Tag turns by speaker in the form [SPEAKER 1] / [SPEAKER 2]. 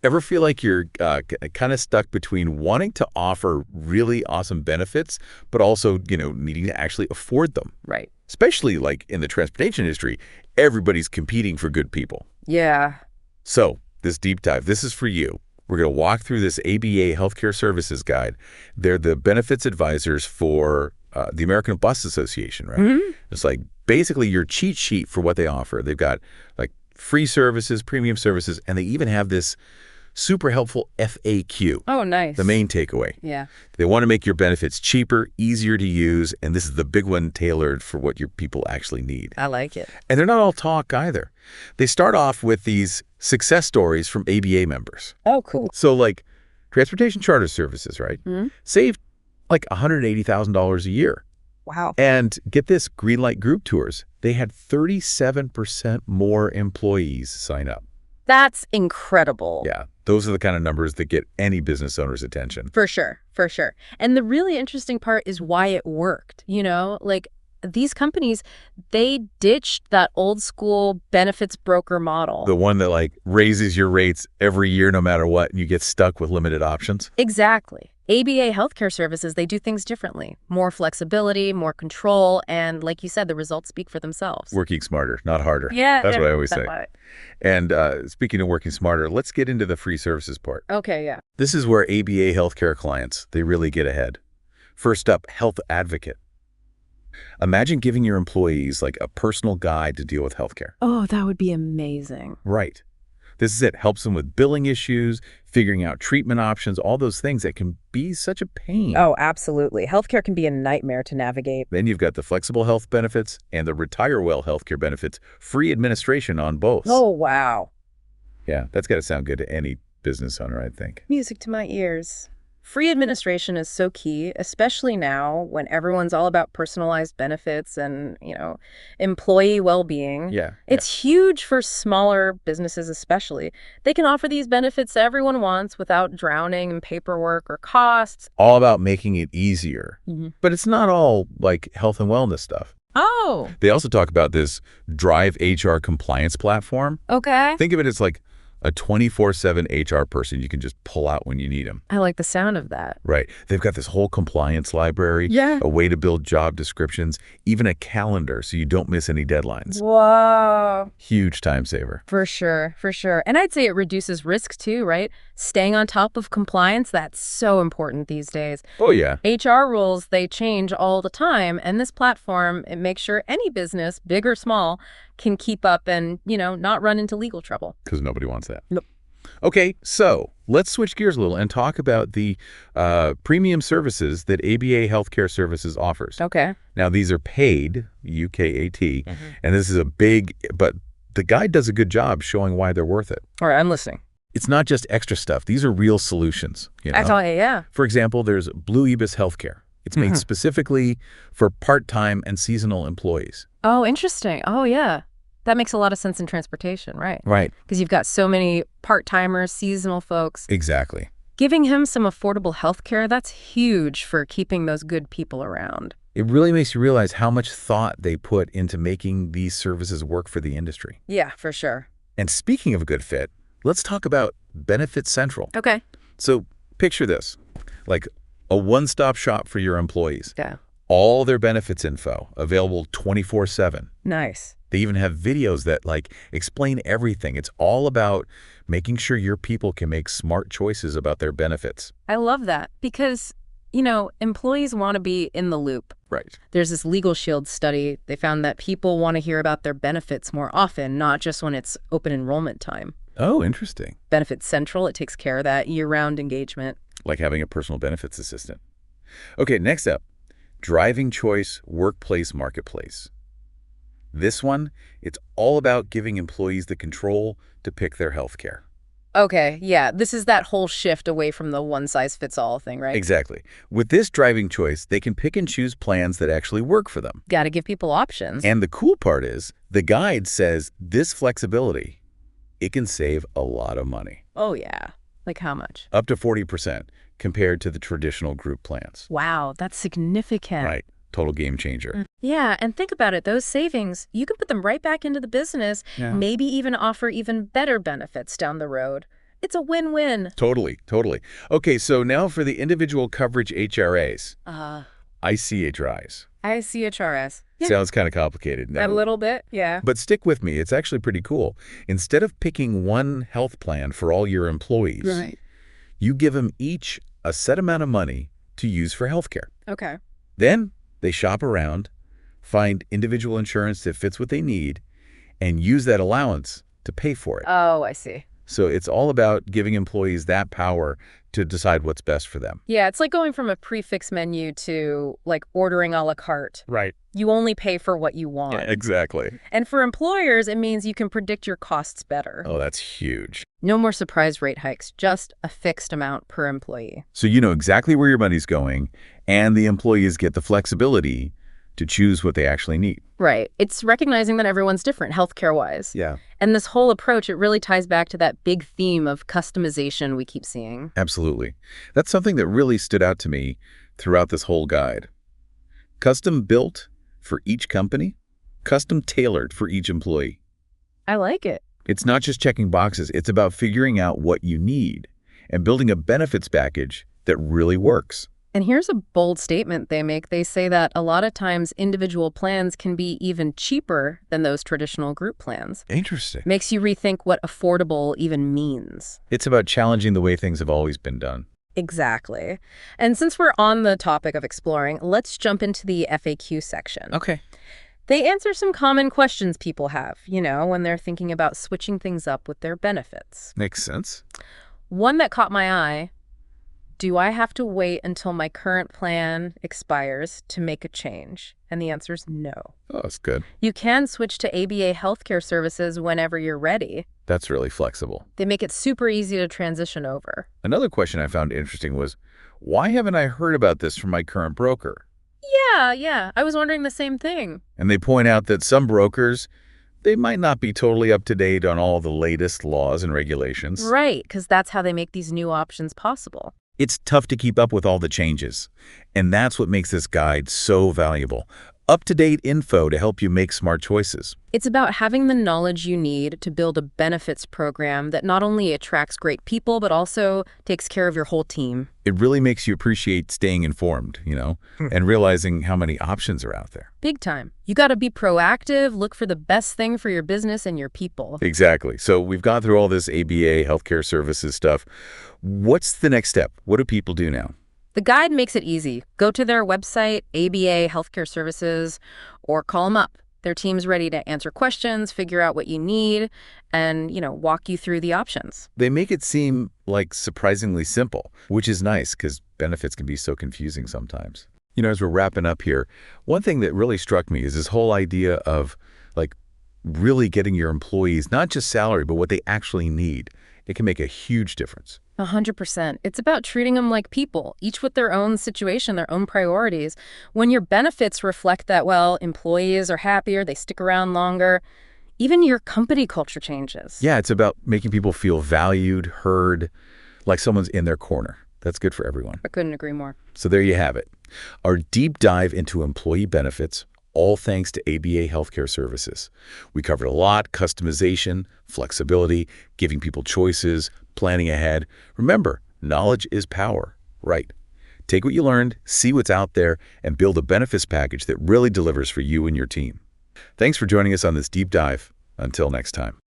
[SPEAKER 1] Ever feel like you're kind of stuck between wanting to offer really awesome benefits, but also, needing to actually afford them?
[SPEAKER 2] Right.
[SPEAKER 1] Especially like in the transportation industry, everybody's competing for good people.
[SPEAKER 2] Yeah.
[SPEAKER 1] So this deep dive, this is for you. We're going to walk through this ABA Healthcare Services Guide. They're the benefits advisors for the American Bus Association, right?
[SPEAKER 2] Mm-hmm.
[SPEAKER 1] It's like basically your cheat sheet for what they offer. They've got like free services, premium services, and they even have this super helpful FAQ.
[SPEAKER 2] Oh, nice.
[SPEAKER 1] The main takeaway.
[SPEAKER 2] Yeah.
[SPEAKER 1] They want to make your benefits cheaper, easier to use, and this is the big one tailored for what your people actually need.
[SPEAKER 2] I like it.
[SPEAKER 1] And they're not all talk either. They start off with these success stories from ABA members.
[SPEAKER 2] Oh, cool.
[SPEAKER 1] So like transportation charter services, right?
[SPEAKER 2] Mm-hmm.
[SPEAKER 1] Saved like $180,000 a year.
[SPEAKER 2] Wow.
[SPEAKER 1] And get this, Green Light group tours, they had 37% more employees sign up.
[SPEAKER 2] That's incredible.
[SPEAKER 1] Yeah, those are the kind of numbers that get any business owner's attention.
[SPEAKER 2] For sure, for sure. And the really interesting part is why it worked. Like these companies, they ditched that old school benefits broker model.
[SPEAKER 1] The one that like raises your rates every year no matter what, and you get stuck with limited options.
[SPEAKER 2] Exactly. ABA Healthcare Services, they do things differently. More flexibility, more control, and like you said, the results speak for themselves.
[SPEAKER 1] Working smarter, not harder.
[SPEAKER 2] Yeah.
[SPEAKER 1] That's what I always say.
[SPEAKER 2] Right.
[SPEAKER 1] And speaking of working smarter, let's get into the free services part.
[SPEAKER 2] Okay, yeah.
[SPEAKER 1] This is where ABA healthcare clients, they really get ahead. First up, Health Advocate. Imagine giving your employees like a personal guide to deal with healthcare.
[SPEAKER 2] Oh, that would be amazing.
[SPEAKER 1] Right. This is it. Helps them with billing issues, figuring out treatment options, all those things that can be such a pain.
[SPEAKER 2] Oh, absolutely. Healthcare can be a nightmare to navigate.
[SPEAKER 1] Then you've got the flexible health benefits and the retire well healthcare benefits, free administration on both.
[SPEAKER 2] Oh, wow.
[SPEAKER 1] Yeah, that's got to sound good to any business owner, I think.
[SPEAKER 2] Music to my ears. Free administration is so key, especially now when everyone's all about personalized benefits and, employee well-being.
[SPEAKER 1] Yeah.
[SPEAKER 2] It's huge for smaller businesses especially. They can offer these benefits that everyone wants without drowning in paperwork or costs.
[SPEAKER 1] All about making it easier.
[SPEAKER 2] Mm-hmm.
[SPEAKER 1] But it's not all like health and wellness stuff.
[SPEAKER 2] Oh.
[SPEAKER 1] They also talk about this Drive HR compliance platform.
[SPEAKER 2] Okay.
[SPEAKER 1] Think of it as like a 24/7 HR person you can just pull out when you need them.
[SPEAKER 2] I like the sound of that.
[SPEAKER 1] Right. They've got this whole compliance library,
[SPEAKER 2] Yeah.
[SPEAKER 1] a way to build job descriptions, even a calendar so you don't miss any deadlines.
[SPEAKER 2] Whoa.
[SPEAKER 1] Huge time saver.
[SPEAKER 2] For sure, for sure. And I'd say it reduces risk too, right? Staying on top of compliance, that's so important these days.
[SPEAKER 1] Oh, yeah.
[SPEAKER 2] HR rules, they change all the time. And this platform, it makes sure any business, big or small, can keep up and, not run into legal trouble.
[SPEAKER 1] Because nobody wants that.
[SPEAKER 2] Nope.
[SPEAKER 1] Okay, so let's switch gears a little and talk about the premium services that ABA Healthcare Services offers.
[SPEAKER 2] Okay.
[SPEAKER 1] Now, these are paid, UKAT, and this is a big, but the guide does a good job showing why they're worth it.
[SPEAKER 2] All right, I'm listening.
[SPEAKER 1] It's not just extra stuff. These are real solutions.
[SPEAKER 2] Yeah.
[SPEAKER 1] For example, there's BLUEBUS Healthcare. It's made specifically for part-time and seasonal employees.
[SPEAKER 2] Oh, interesting. Oh, yeah. That makes a lot of sense in transportation, right?
[SPEAKER 1] Right.
[SPEAKER 2] Because you've got so many part-timers, seasonal folks.
[SPEAKER 1] Exactly.
[SPEAKER 2] Giving him some affordable health care, that's huge for keeping those good people around.
[SPEAKER 1] It really makes you realize how much thought they put into making these services work for the industry.
[SPEAKER 2] Yeah, for sure.
[SPEAKER 1] And speaking of a good fit, let's talk about BenefitsCENTRAL.
[SPEAKER 2] Okay.
[SPEAKER 1] So picture this, like a one-stop shop for your employees.
[SPEAKER 2] Yeah.
[SPEAKER 1] All their benefits info available 24/7.
[SPEAKER 2] Nice.
[SPEAKER 1] They even have videos that like explain everything. It's all about making sure your people can make smart choices about their benefits.
[SPEAKER 2] I love that because, employees want to be in the loop.
[SPEAKER 1] Right.
[SPEAKER 2] There's this Legal Shield study. They found that people want to hear about their benefits more often, not just when it's open enrollment time.
[SPEAKER 1] Oh, interesting.
[SPEAKER 2] BenefitsCENTRAL, it takes care of that year-round engagement.
[SPEAKER 1] Like having a personal benefits assistant. Okay, next up, Driving Choice Workplace Marketplace. This one, it's all about giving employees the control to pick their health care.
[SPEAKER 2] Okay, yeah, this is that whole shift away from the one-size-fits-all thing, right?
[SPEAKER 1] Exactly. With this Driving Choice, they can pick and choose plans that actually work for them.
[SPEAKER 2] Got to give people options.
[SPEAKER 1] And the cool part is, the guide says this flexibility, it can save a lot of money.
[SPEAKER 2] Oh, yeah. Like how much?
[SPEAKER 1] Up to 40% compared to the traditional group plans.
[SPEAKER 2] Wow, that's significant.
[SPEAKER 1] Right. Total game changer.
[SPEAKER 2] Yeah, and think about it. Those savings, you can put them right back into the business,
[SPEAKER 1] Yeah.
[SPEAKER 2] maybe even offer even better benefits down the road. It's a win-win.
[SPEAKER 1] Totally, totally. Okay, so now for the individual coverage HRAs. ICHRIs.
[SPEAKER 2] ICHRS.
[SPEAKER 1] Sounds kind of complicated.
[SPEAKER 2] A
[SPEAKER 1] No.
[SPEAKER 2] little bit, yeah.
[SPEAKER 1] But stick with me. It's actually pretty cool. Instead of picking one health plan for all your employees, you give them each a set amount of money to use for healthcare.
[SPEAKER 2] Okay.
[SPEAKER 1] Then they shop around, find individual insurance that fits what they need, and use that allowance to pay for it.
[SPEAKER 2] Oh, I see.
[SPEAKER 1] So it's all about giving employees that power to decide what's best for them.
[SPEAKER 2] Yeah, it's like going from a prefix menu to like ordering a la carte.
[SPEAKER 1] Right.
[SPEAKER 2] You only pay for what you want.
[SPEAKER 1] Yeah, exactly.
[SPEAKER 2] And for employers, it means you can predict your costs better.
[SPEAKER 1] Oh, that's huge.
[SPEAKER 2] No more surprise rate hikes, just a fixed amount per employee.
[SPEAKER 1] So you know exactly where your money's going, and the employees get the flexibility to choose what they actually need.
[SPEAKER 2] Right. It's recognizing that everyone's different healthcare-wise.
[SPEAKER 1] Yeah.
[SPEAKER 2] And this whole approach, it really ties back to that big theme of customization we keep seeing.
[SPEAKER 1] Absolutely. That's something that really stood out to me throughout this whole guide. Custom built for each company, custom tailored for each employee.
[SPEAKER 2] I like it.
[SPEAKER 1] It's not just checking boxes, it's about figuring out what you need and building a benefits package that really works.
[SPEAKER 2] And here's a bold statement they make. They say that a lot of times individual plans can be even cheaper than those traditional group plans.
[SPEAKER 1] Interesting.
[SPEAKER 2] Makes you rethink what affordable even means.
[SPEAKER 1] It's about challenging the way things have always been done.
[SPEAKER 2] Exactly. And since we're on the topic of exploring, let's jump into the FAQ section.
[SPEAKER 1] Okay.
[SPEAKER 2] They answer some common questions people have, when they're thinking about switching things up with their benefits.
[SPEAKER 1] Makes sense.
[SPEAKER 2] One that caught my eye: do I have to wait until my current plan expires to make a change? And the answer is no.
[SPEAKER 1] Oh, that's good.
[SPEAKER 2] You can switch to ABA healthcare services whenever you're ready.
[SPEAKER 1] That's really flexible.
[SPEAKER 2] They make it super easy to transition over.
[SPEAKER 1] Another question I found interesting was, why haven't I heard about this from my current broker?
[SPEAKER 2] Yeah. I was wondering the same thing.
[SPEAKER 1] And they point out that some brokers, they might not be totally up to date on all the latest laws and regulations.
[SPEAKER 2] Right, because that's how they make these new options possible.
[SPEAKER 1] It's tough to keep up with all the changes. And that's what makes this guide so valuable. Up-to-date info to help you make smart choices.
[SPEAKER 2] It's about having the knowledge you need to build a benefits program that not only attracts great people, but also takes care of your whole team.
[SPEAKER 1] It really makes you appreciate staying informed, and realizing how many options are out there.
[SPEAKER 2] Big time. You got to be proactive, look for the best thing for your business and your people.
[SPEAKER 1] Exactly. So we've gone through all this ABA, healthcare services stuff. What's the next step? What do people do now?
[SPEAKER 2] The guide makes it easy. Go to their website, ABA Healthcare Services, or call them up. Their team's ready to answer questions, figure out what you need, and, walk you through the options.
[SPEAKER 1] They make it seem like surprisingly simple, which is nice because benefits can be so confusing sometimes. As we're wrapping up here, one thing that really struck me is this whole idea of really getting your employees, not just salary, but what they actually need. It can make a huge difference.
[SPEAKER 2] 100%. It's about treating them like people, each with their own situation, their own priorities. When your benefits reflect that, employees are happier, they stick around longer, even your company culture changes.
[SPEAKER 1] Yeah, it's about making people feel valued, heard, like someone's in their corner. That's good for everyone.
[SPEAKER 2] I couldn't agree more.
[SPEAKER 1] So there you have it. Our deep dive into employee benefits, all thanks to ABA Healthcare Services. We covered a lot: customization, flexibility, giving people choices, planning ahead. Remember, knowledge is power, right? Take what you learned, see what's out there, and build a benefits package that really delivers for you and your team. Thanks for joining us on this deep dive. Until next time.